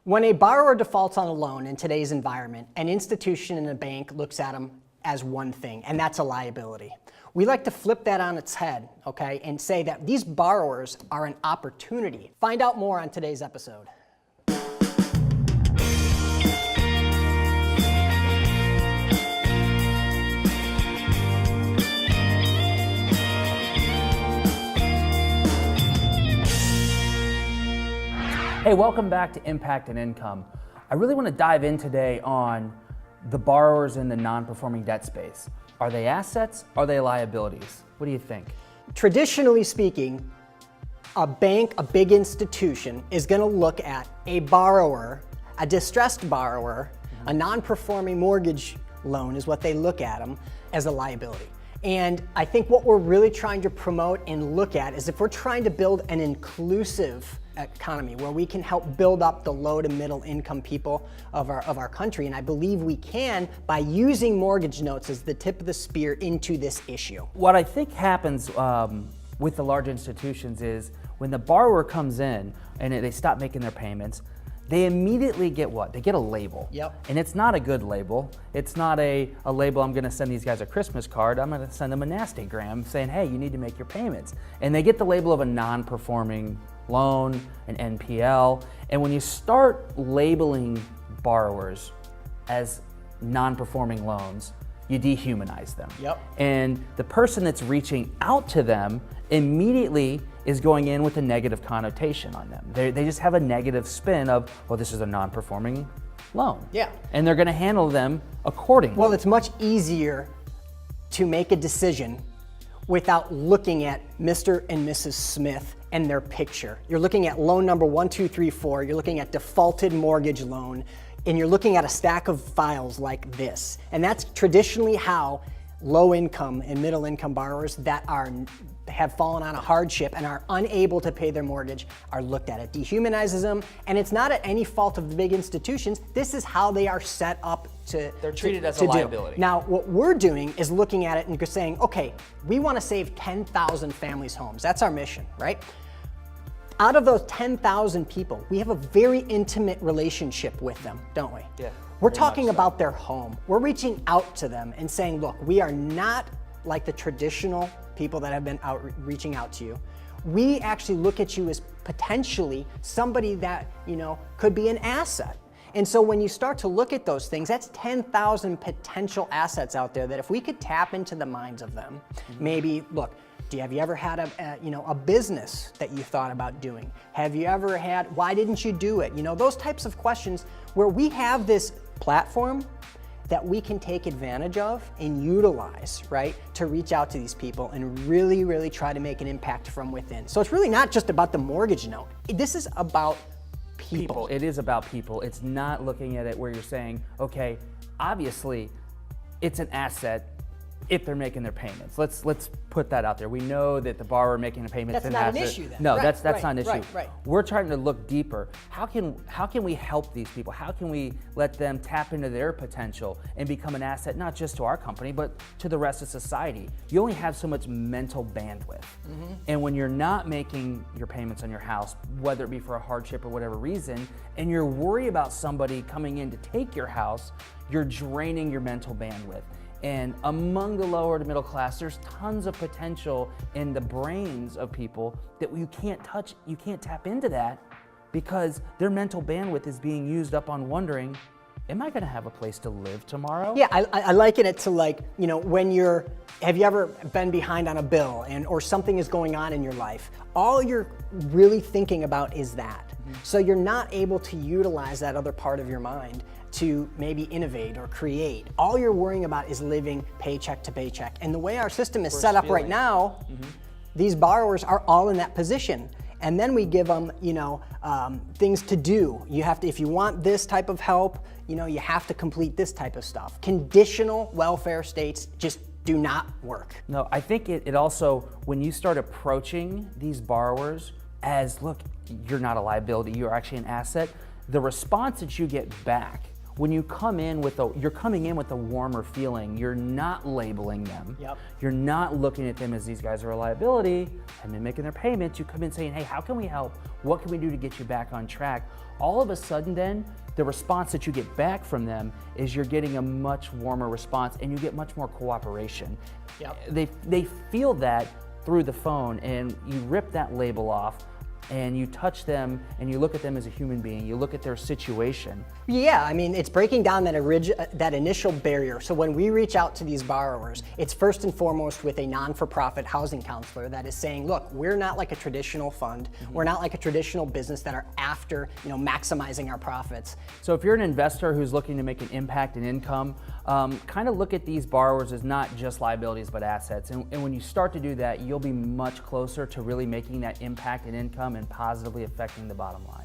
When a borrower defaults on a loan in today's environment, an institution and a bank looks at them as one thing, and that's a liability. We like to flip that on its head, okay, and say that these borrowers are an opportunity. Find out more on today's episode. Hey, welcome back to Impact and Income. I really want to dive in today on the borrowers in the non-performing debt space. Are they assets? Are they liabilities? What do you think? Traditionally speaking, a bank, a big institution, is going to look at a borrower, a distressed borrower, a non-performing mortgage loan is what they look at them as a liability. And I think what we're really trying to promote and look at is if we're trying to build an inclusive economy where we can help build up the low to middle income people of our country, and I believe we can by using mortgage notes as the tip of the spear into this issue. What I think happens with the large institutions is when the borrower comes in and they stop making their payments, they immediately get what? They get a label. Yep. And it's not a good label. It's not a label, I'm gonna send these guys a Christmas card. I'm gonna send them a nastygram saying, hey, you need to make your payments. And they get the label of a non-performing loan, an NPL. And when you start labeling borrowers as non-performing loans, you dehumanize them. Yep. And the person that's reaching out to them immediately is going in with a negative connotation on them. They just have a negative spin of, well, this is a non-performing loan. Yeah. And they're gonna handle them accordingly. Well, it's much easier to make a decision without looking at Mr. and Mrs. Smith and their picture. You're looking at loan number 1, 2, 3, 4, you're looking at defaulted mortgage loan, and you're looking at a stack of files like this. And that's traditionally how low income and middle income borrowers that have fallen on a hardship and are unable to pay their mortgage are looked at. It dehumanizes them, and it's not at any fault of the big institutions. This is how they are set up to They're treated as to a do. liability. Now, what we're doing is looking at it and saying, okay, we want to save 10,000 families' homes. That's our mission, right? Out of those 10,000 people, we have a very intimate relationship with them, don't we? Yeah. We're very talking much so. about their home. We're reaching out to them and saying, look, we are not like the traditional people that have been reaching out to you. We actually look at you as potentially somebody that, could be an asset. And so when you start to look at those things, that's 10,000 potential assets out there that if we could tap into the minds of them, maybe, look, have you ever had a business that you thought about doing? Have you ever had, why didn't you do it? Those types of questions where we have this platform that we can take advantage of and utilize, right, to reach out to these people and really, really try to make an impact from within. So it's really not just about the mortgage note. This is about people. It is about people. It's not looking at it where you're saying, okay, obviously it's an asset if they're making their payments. Let's put that out there. We know that the borrower making a payment is an asset. That's not an issue then. No, Right, that's right, not an issue. right. We're trying to look deeper. How can we help these people? How can we let them tap into their potential and become an asset, not just to our company, but to the rest of society? You only have so much mental bandwidth. And when you're not making your payments on your house, whether it be for a hardship or whatever reason, and you're worried about somebody coming in to take your house, you're draining your mental bandwidth. And among the lower to middle class, there's tons of potential in the brains of people that you can't touch, you can't tap into that because their mental bandwidth is being used up on wondering, am I gonna have a place to live tomorrow? Yeah, I liken it to have you ever been behind on a bill or something is going on in your life? All you're really thinking about is that. So you're not able to utilize that other part of your mind to maybe innovate or create. All you're worrying about is living paycheck to paycheck. And the way our system is set up right now, these borrowers are all in that position. And then we give them, things to do. You have to, if you want this type of help, you have to complete this type of stuff. Conditional welfare states just do not work. No, I think it also, when you start approaching these borrowers as, look, you're not a liability, you're actually an asset, the response that you get back when you come in with you're coming in with a warmer feeling. You're not labeling them. Yep. You're not looking at them as these guys are a liability and then making their payments. You come in saying, hey, how can we help? What can we do to get you back on track? All of a sudden then, the response that you get back from them is you're getting a much warmer response and you get much more cooperation. Yep. They feel that through the phone, and you rip that label off and you touch them and you look at them as a human being. You look at their situation. Yeah, I mean, it's breaking down that initial barrier. So when we reach out to these borrowers, it's first and foremost with a non-for-profit housing counselor that is saying, look, we're not like a traditional fund. We're not like a traditional business that are after, maximizing our profits. So if you're an investor who's looking to make an impact in income, kind of look at these borrowers as not just liabilities but assets. And when you start to do that, you'll be much closer to really making that impact in income and positively affecting the bottom line.